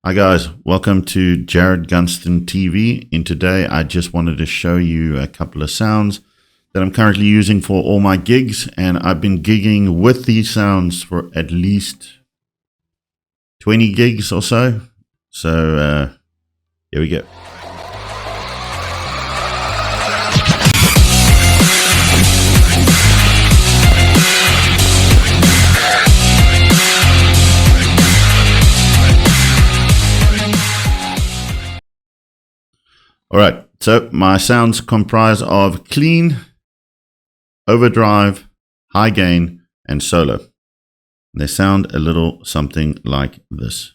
Hi guys, welcome to Jared Gunston TV. And today I just wanted to show you a couple of sounds that I'm currently using for all my gigs, and I've been gigging with these sounds for at least 20 gigs or so. So here we go. All right, so my sounds comprise of clean, overdrive, high gain, and solo. They sound a little something like this.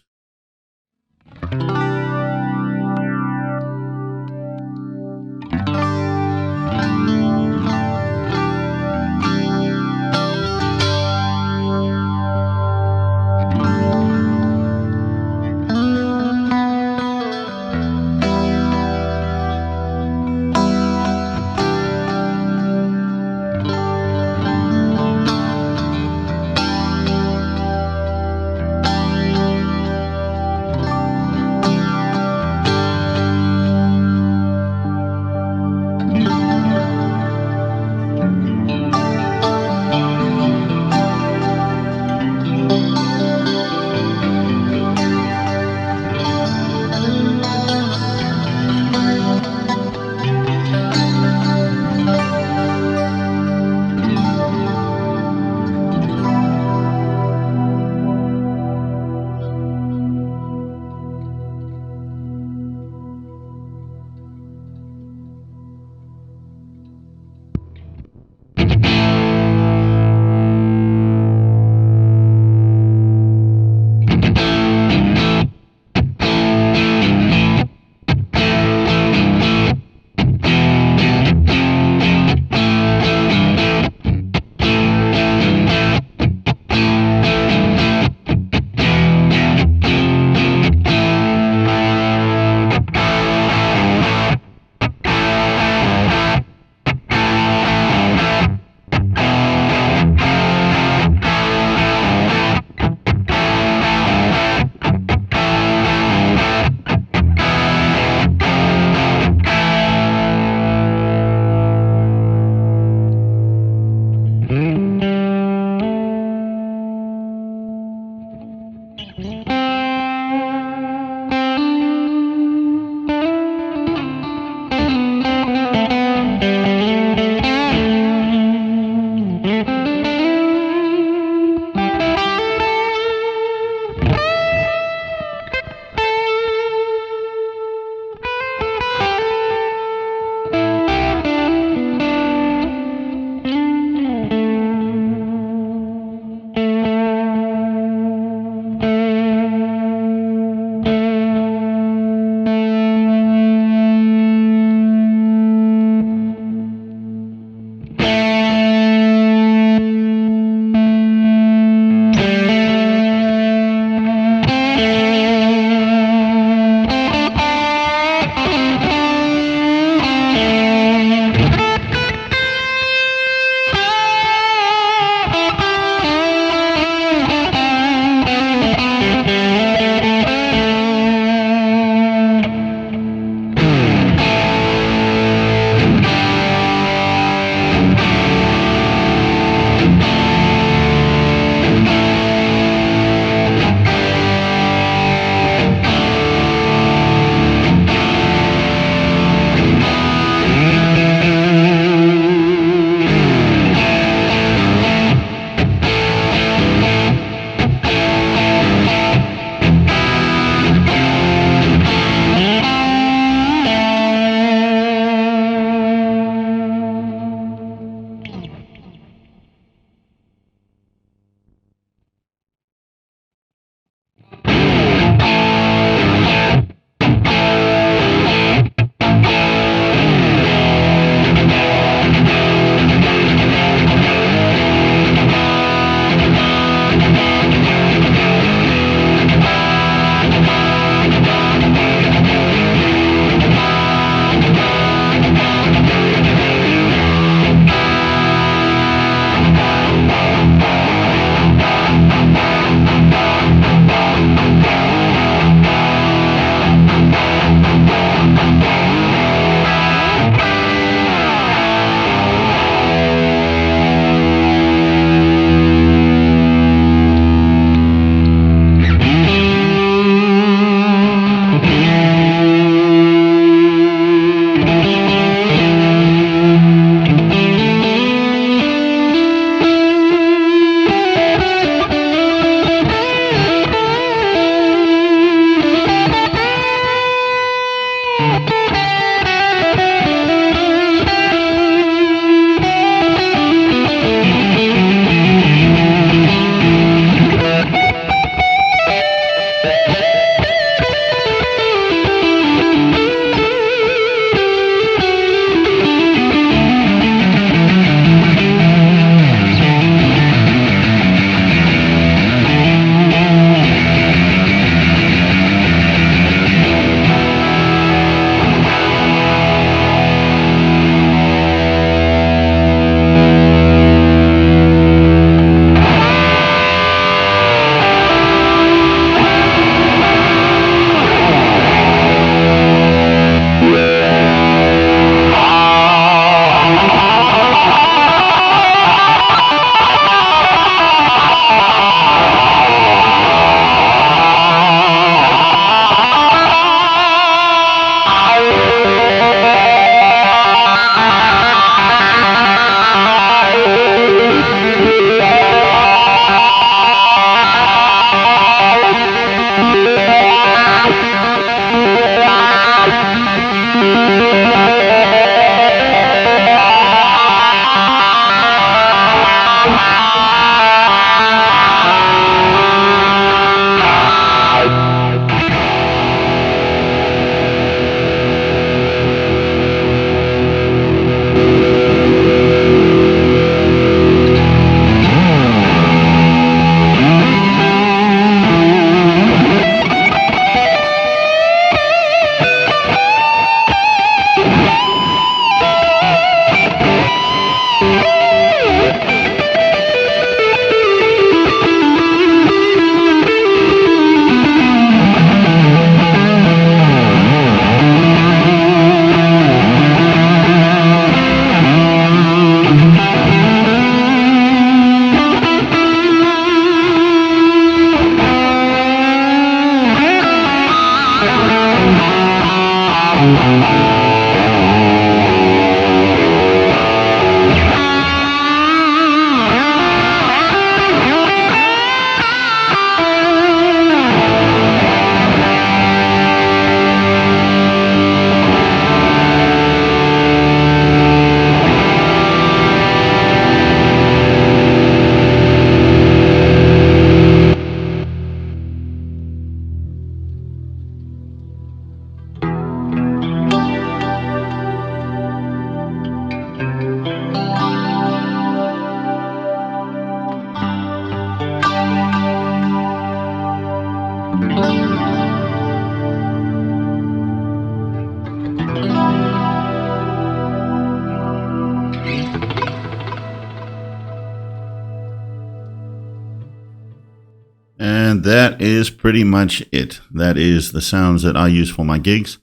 And that is pretty much it. That is the sounds that I use for my gigs.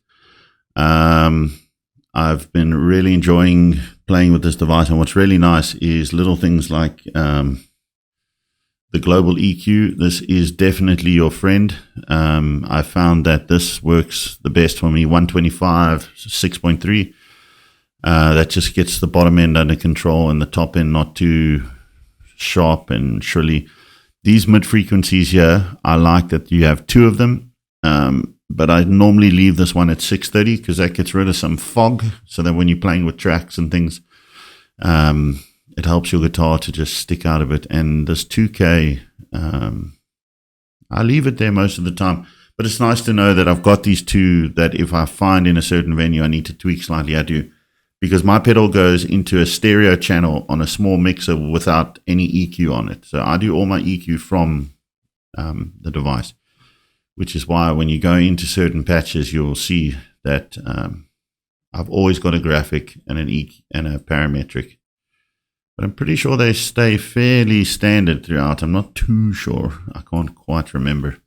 I've been really enjoying playing with this device, and what's really nice is little things like the global EQ. This is definitely your friend. I found that this works the best for me. 125, 6.3. That just gets the bottom end under control and the top end not too sharp and shrilly. These mid frequencies here, I like that you have two of them, but I normally leave this one at 630 because that gets rid of some fog, so that when you're playing with tracks and things, it helps your guitar to just stick out a bit. And this 2K, I leave it there most of the time, but it's nice to know that I've got these two that if I find in a certain venue I need to tweak slightly, I do. Because my pedal goes into a stereo channel on a small mixer without any EQ on it. So I do all my EQ from the device, which is why when you go into certain patches, you'll see that I've always got a graphic and an EQ and a parametric. But I'm pretty sure they stay fairly standard throughout. I'm not too sure. I can't quite remember.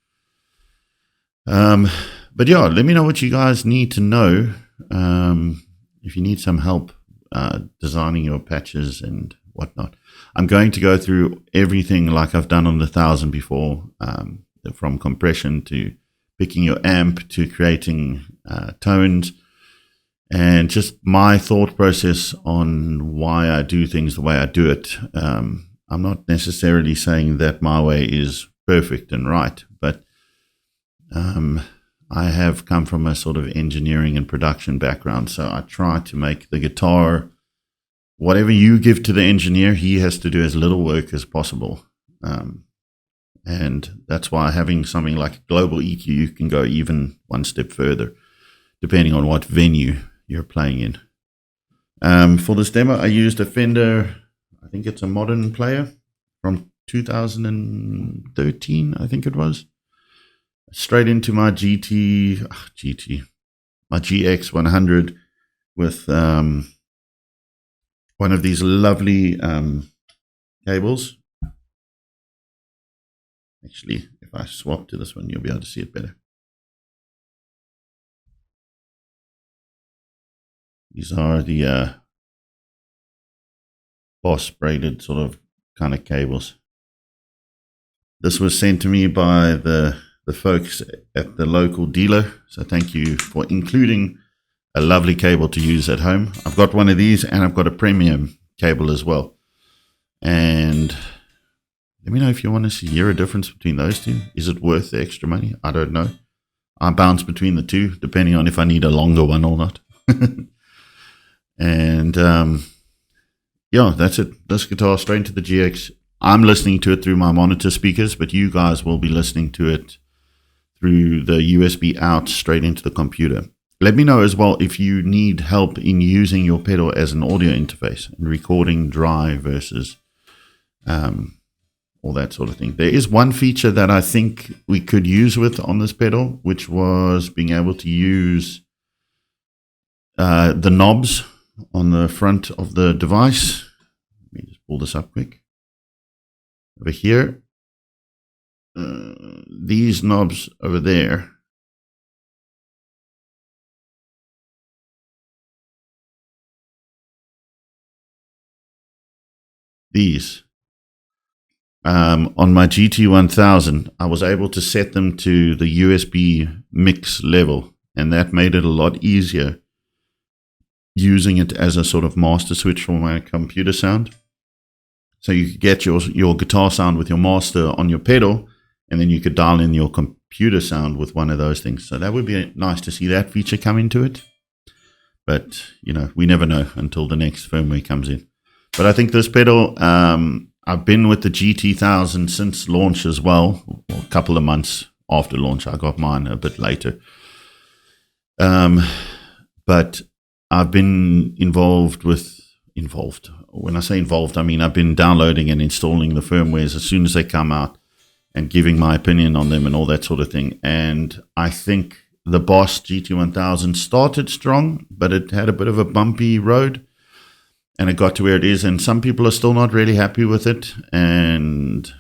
But yeah, let me know what you guys need to know. If you need some help designing your patches and whatnot, I'm going to go through everything like I've done on the 1000 before, from compression to picking your amp to creating tones, and just my thought process on why I do things the way I do it. I'm not necessarily saying that my way is perfect and right, but I have come from a sort of engineering and production background, so I try to make the guitar, whatever you give to the engineer, he has to do as little work as possible. And that's why having something like a global EQ, you can go even one step further, depending on what venue you're playing in. For this demo, I used a Fender, I think it's a modern player from 2013, I think it was. Straight into my my GX-100 with one of these lovely cables. Actually, if I swap to this one, you'll be able to see it better. These are the Boss braided sort of kind of cables. This was sent to me by the folks at the local dealer. So thank you for including a lovely cable to use at home. I've got one of these and I've got a premium cable as well. And let me know if you want to hear a difference between those two. Is it worth the extra money? I don't know. I bounce between the two, depending on if I need a longer one or not. And yeah, that's it. This guitar straight into the GX. I'm listening to it through my monitor speakers, but you guys will be listening to it through the USB out straight into the computer. Let me know as well if you need help in using your pedal as an audio interface and recording dry versus all that sort of thing. There is one feature that I think we could use with on this pedal, which was being able to use the knobs on the front of the device. Let me just pull this up quick. Over here, these knobs over there, these, on my GT1000, I was able to set them to the USB mix level, and that made it a lot easier using it as a sort of master switch for my computer sound. So you could get your guitar sound with your master on your pedal, and then you could dial in your computer sound with one of those things. So that would be nice to see that feature come into it. But, you know, we never know until the next firmware comes in. But I think this pedal, I've been with the GT1000 since launch as well. A couple of months after launch. I got mine a bit later. But I've been involved. When I say involved, I mean I've been downloading and installing the firmwares as soon as they come out and giving my opinion on them and all that sort of thing. And I think the Boss GT1000 started strong, but it had a bit of a bumpy road, and it got to where it is. And some people are still not really happy with it, and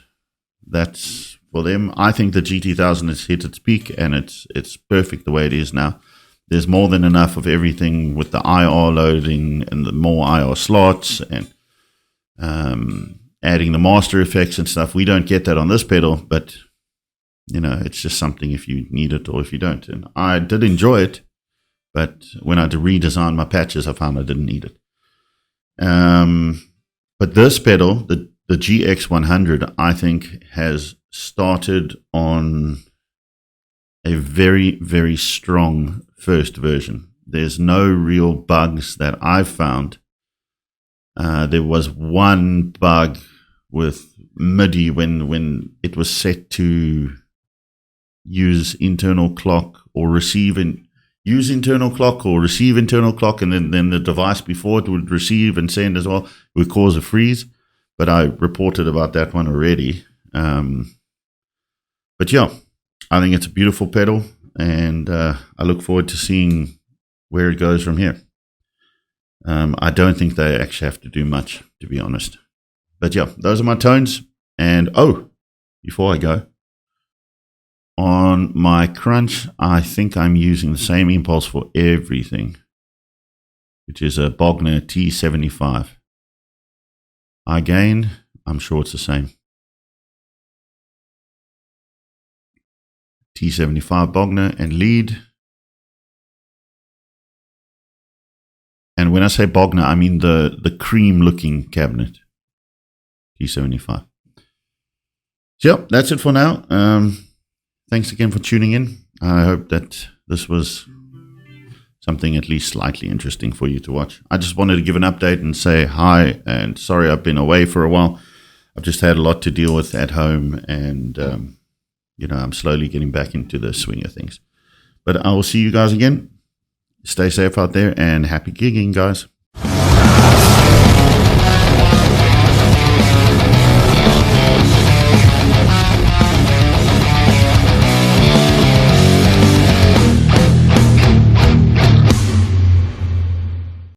that's for them. I think the GT1000 has hit its peak, and it's perfect the way it is now. There's more than enough of everything with the IR loading and the more IR slots and adding the master effects and stuff. We don't get that on this pedal, but you know, it's just something if you need it or if you don't. And I did enjoy it, but when I had to redesign my patches, I found I didn't need it. But this pedal, the GX-100, I think has started on a very, very strong first version. There's no real bugs that I've found. There was one bug with MIDI when it was set to use internal clock or receive use internal clock or receive internal clock, and then the device before it would receive and send as well. It would cause a freeze, but I reported about that one already. But yeah, I think it's a beautiful pedal, and I look forward to seeing where it goes from here. I don't think they actually have to do much, to be honest. But yeah, those are my tones. And oh, before I go, on my crunch, I think I'm using the same impulse for everything, which is a Bogner T75. Again, I'm sure it's the same. T75 Bogner and lead. And when I say Bogner, I mean the cream looking cabinet. T75. So yeah, that's it for now. Thanks again for tuning in. I hope that this was something at least slightly interesting for you to watch. I just wanted to give an update and say hi, and sorry I've been away for a while. I've just had a lot to deal with at home, and you know, I'm slowly getting back into the swing of things. But I will see you guys again. Stay safe out there, and happy gigging, guys.